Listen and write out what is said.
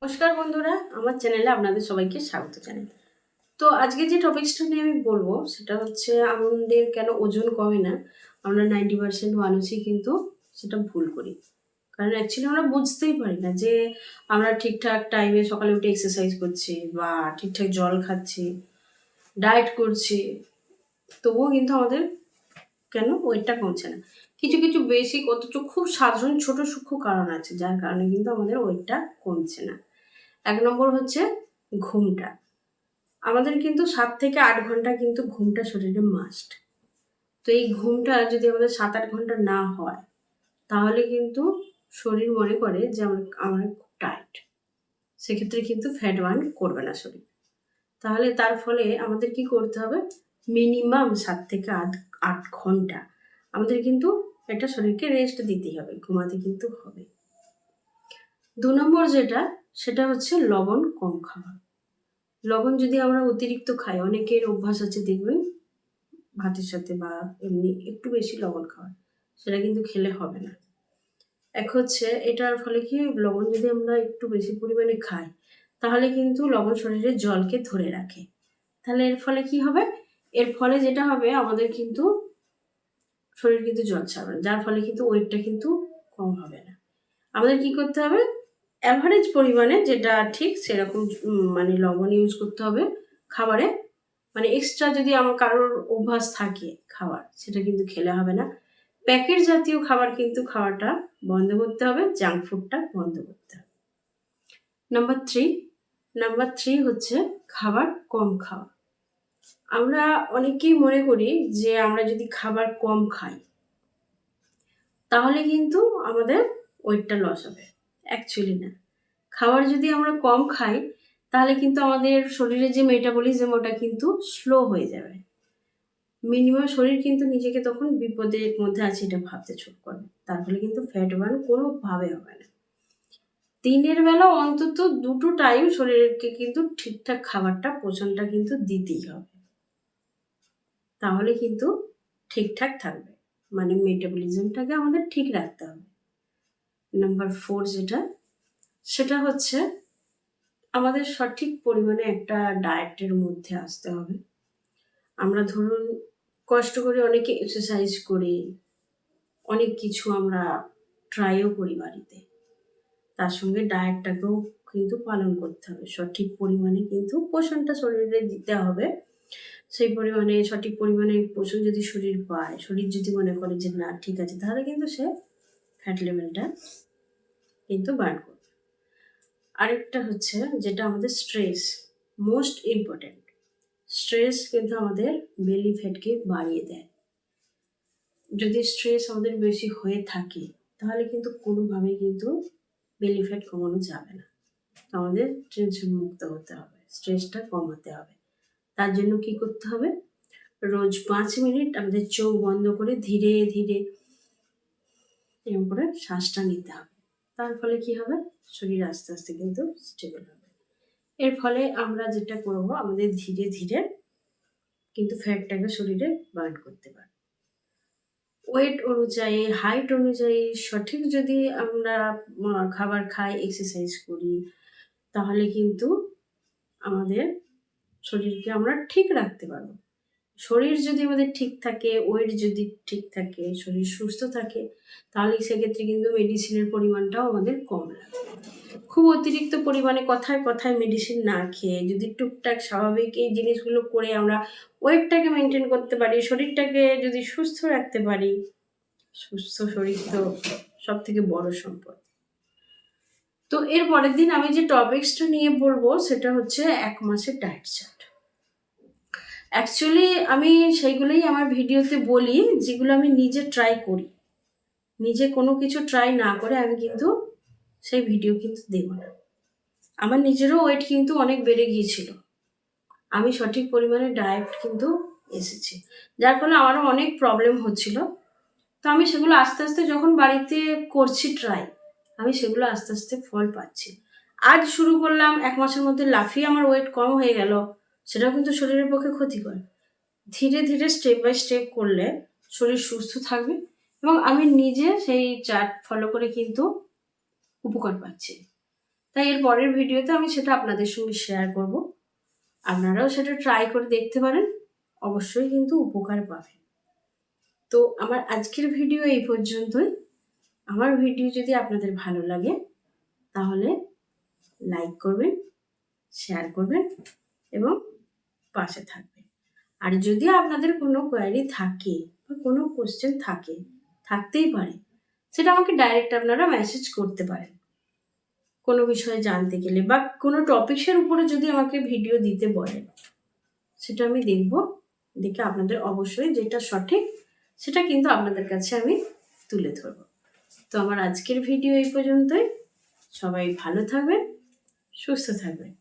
নমস্কার বন্ধুরা, আমার চ্যানেলে আপনাদের সবাইকে স্বাগত জানাই। তো আজকে যে টপিকসটা নিয়ে আমি বলবো সেটা হচ্ছে আমাদের কেন ওজন কমে না। আমরা 90% মানুষই কিন্তু সেটা ভুল করি। কারণ অ্যাকচুয়ালি আমরা বুঝতেই পারি না যে আমরা ঠিকঠাক টাইমে সকালে উঠে এক্সারসাইজ করছি বা ঠিকঠাক জল খাচ্ছি, ডায়েট করছি, তবুও কিন্তু আমাদের কেন ওয়েটটা কমছে না। কিছু কিছু বেসিক অথচ খুব সাধারণ ছোট সূক্ষ্ম কারণ আছে যার কারণে কিন্তু আমাদের ওয়েটটা কমছে না। ১ নম্বর হচ্ছে ঘুমটা। আমাদের কিন্তু ৭ থেকে ৮ ঘন্টা কিন্তু ঘুমটা শরীরে মাস্ট। তো এই ঘুমটা যদি আমাদের ৭-৮ ঘন্টা না হয়, তাহলে কিন্তু শরীর মনে করে যে আমার খুব টায়ার্ড। সেক্ষেত্রে কিন্তু ফ্যাট বার্ন করবে না শরীর। তাহলে তার ফলে আমাদের কি করতে হবে? মিনিমাম ৭ থেকে ৮ ঘন্টা আমাদের কিন্তু একটা শরীরকে রেস্ট দিতেই হবে, ঘুমাতে কিন্তু হবে। ২ নম্বর যেটা, সেটা হচ্ছে লবণ কম খাওয়া। লবণ যদি আমরা অতিরিক্ত খাই, অনেকের অভ্যাস আছে দেখবেন ভাতের সাথে বা এমনি একটু বেশি লবণ খাওয়া, সেটা কিন্তু খেলে হবে না। এক হচ্ছে এটার ফলে কি, লবণ যদি আমরা একটু বেশি পরিমাণে খাই, তাহলে কিন্তু লবণ শরীরে জলকে ধরে রাখে। তাহলে এর ফলে কি হবে? এর ফলে যেটা হবে, আমাদের কিন্তু শরীর কিন্তু জল ছাড়বে না, যার ফলে কিন্তু ওয়েটটা কিন্তু কম হবে না। আমাদের কি করতে হবে? অ্যাভারেজ পরিমাণে যেটা ঠিক সেরকম মানে লবণ ইউজ করতে হবে খাবারে। মানে এক্সট্রা যদি আমার কারোর অভ্যাস থাকে খাওয়ার, সেটা কিন্তু খেলে হবে না। প্যাকেট জাতীয় খাবার কিন্তু খাওয়াটা বন্ধ করতে হবে, জাঙ্ক ফুডটা বন্ধ করতে হবে। নাম্বার 3 হচ্ছে খাবার কম খাওয়া। আমরা অনেকেই মনে করি যে আমরা যদি খাবার কম খাই, তাহলে কিন্তু আমাদের ওয়েটটা লস হবে। অ্যাকচুয়ালি না। খাবার যদি আমরা কম খাই, তাহলে কিন্তু আমাদের শরীরে যে মেটাবলিজম ওটা কিন্তু স্লো হয়ে যাবে। মিনিমাম শরীর কিন্তু নিজেকে তখন বিপদের মধ্যে আছে এটা ভাবতে শুরু করবে। তার ফলে কিন্তু ফ্যাট বার্ন কোনোভাবে হবে না। দিনের বেলা অন্তত ২টো টাইম শরীরকে কিন্তু ঠিকঠাক খাবারটা পোষণটা কিন্তু দিতেই হবে। তাহলে কিন্তু ঠিকঠাক থাকবে। মানে মেটাবলিজমটাকে আমাদের ঠিক রাখতে হবে। নাম্বার 4 যেটা, সেটা হচ্ছে আমাদের সঠিক পরিমাণে একটা ডায়েটের মধ্যে আসতে হবে। আমরা ধরুন কষ্ট করে অনেকে এক্সারসাইজ করি, অনেক কিছু আমরা ট্রাইও করি বাড়িতে। তার সঙ্গে ডায়েটটাকেও কিন্তু পালন করতে হবে। সঠিক পরিমাণে কিন্তু পোষণটা শরীরে দিতে হবে। সেই পরিমাণে সঠিক পরিমাণে পোষণ যদি শরীর পায়, শরীর যদি মনে করে যে না ঠিক আছে, তাহলে কিন্তু সে ফ্যাট লেভেলটা কিন্তু বার্ন করবে। আরেকটা হচ্ছে যেটা আমাদের স্ট্রেস, মোস্ট ইম্পর্ট্যান্ট। স্ট্রেস কিন্তু আমাদের বেলি ফ্যাটকে বাড়িয়ে দেয়। যদি স্ট্রেস আমাদের বেশি হয়ে থাকে, তাহলে কিন্তু কোনোভাবেই কিন্তু বেলি ফ্যাট কমানো যাবে না। আমাদের টেনশন মুক্ত হতে হবে, স্ট্রেসটা কমাতে হবে। তার জন্য কি করতে হবে? রোজ ৫ মিনিট আমাদের চোখ বন্ধ করে ধীরে ধীরে এরকম করে শ্বাসটা নিতে হবে। তার ফলে কি হবে? শরীর আস্তে আস্তে কিন্তু স্টেবল হবে। এর ফলে আমরা যেটা করব, আমাদের ধীরে ধীরে কিন্তু ফ্যাটটাকে শরীরে বার্ন করতে পারবো। ওয়েট অনুযায়ী, হাইট অনুযায়ী সঠিক যদি আমরা খাবার খাই, এক্সারসাইজ করি, তাহলে কিন্তু আমাদের শরীরকে আমরা ঠিক রাখতে পারবো। শরীর যদি আমাদের ঠিক থাকে, ওয়েট যদি ঠিক থাকে, শরীর সুস্থ থাকে, তাহলে সেক্ষেত্রে কিন্তু মেডিসিনের পরিমাণটাও আমাদের কম লাগে। খুব অতিরিক্ত পরিমাণে কথায় কথায় মেডিসিন না খেয়ে যদি টুকটাক স্বাভাবিক এই জিনিসগুলো করে আমরা ওয়েটটাকে মেনটেন করতে পারি, শরীরটাকে যদি সুস্থ রাখতে পারি, সুস্থ শরীর তো সবথেকে বড় সম্পদ। তো এর পরের দিন আমি যে টপিকসটা নিয়ে বলবো সেটা হচ্ছে ১ মাসের ডায়েট চার্ট। অ্যাকচুয়ালি আমি সেইগুলোই আমার ভিডিওতে বলি যেগুলো আমি নিজে ট্রাই করি। নিজে কোনো কিছু ট্রাই না করে আমি কিন্তু সেই ভিডিও কিন্তু দেব না। আমার নিজেরও ওয়েট কিন্তু অনেক বেড়ে গিয়েছিল। আমি সঠিক পরিমাণে ডায়েট কিন্তু এসেছি, যার ফলে আমারও অনেক প্রবলেম হচ্ছিল। তো আমি সেগুলো আস্তে আস্তে যখন বাড়িতে করছি ট্রাই, আমি সেগুলো আস্তে আস্তে ফল পাচ্ছি। আজ শুরু করলাম, ১ মাসের মধ্যে লাফিয়ে আমার ওয়েট কম হয়ে গেল, সেটাও কিন্তু শরীরের পক্ষে ক্ষতিকর। ধীরে ধীরে স্টেপ বাই স্টেপ করলে শরীর সুস্থ থাকবে এবং আমি নিজে সেই চার্ট ফলো করে কিন্তু উপকার পাচ্ছি। তাই এর পরের ভিডিওতে আমি সেটা আপনাদের সঙ্গে শেয়ার করব। আপনারাও সেটা ট্রাই করে দেখতে পারেন, অবশ্যই কিন্তু উপকার পাবেন। তো আমার আজকের ভিডিও এই পর্যন্তই। আমার ভিডিও যদি আপনাদের ভালো লাগে তাহলে লাইক করবেন, শেয়ার করবেন এবং পাশে থাকবেন। আর যদি আপনাদের কোনো কোয়ারি থাকে বা কোনো কোশ্চেন থাকতেই পারে, সেটা আমাকে ডাইরেক্ট আপনারা মেসেজ করতে পারেন। কোনো বিষয়ে জানতে গেলে বা কোনো টপিক্সের উপরে যদি আমাকে ভিডিও দিতে বলেন, সেটা আমি দেখে আপনাদের অবশ্যই যেটা সঠিক সেটা কিন্তু আপনাদের কাছে আমি তুলে ধরব। তো আমার আজকের ভিডিও এই পর্যন্তই। সবাই ভালো থাকবেন, সুস্থ থাকবেন।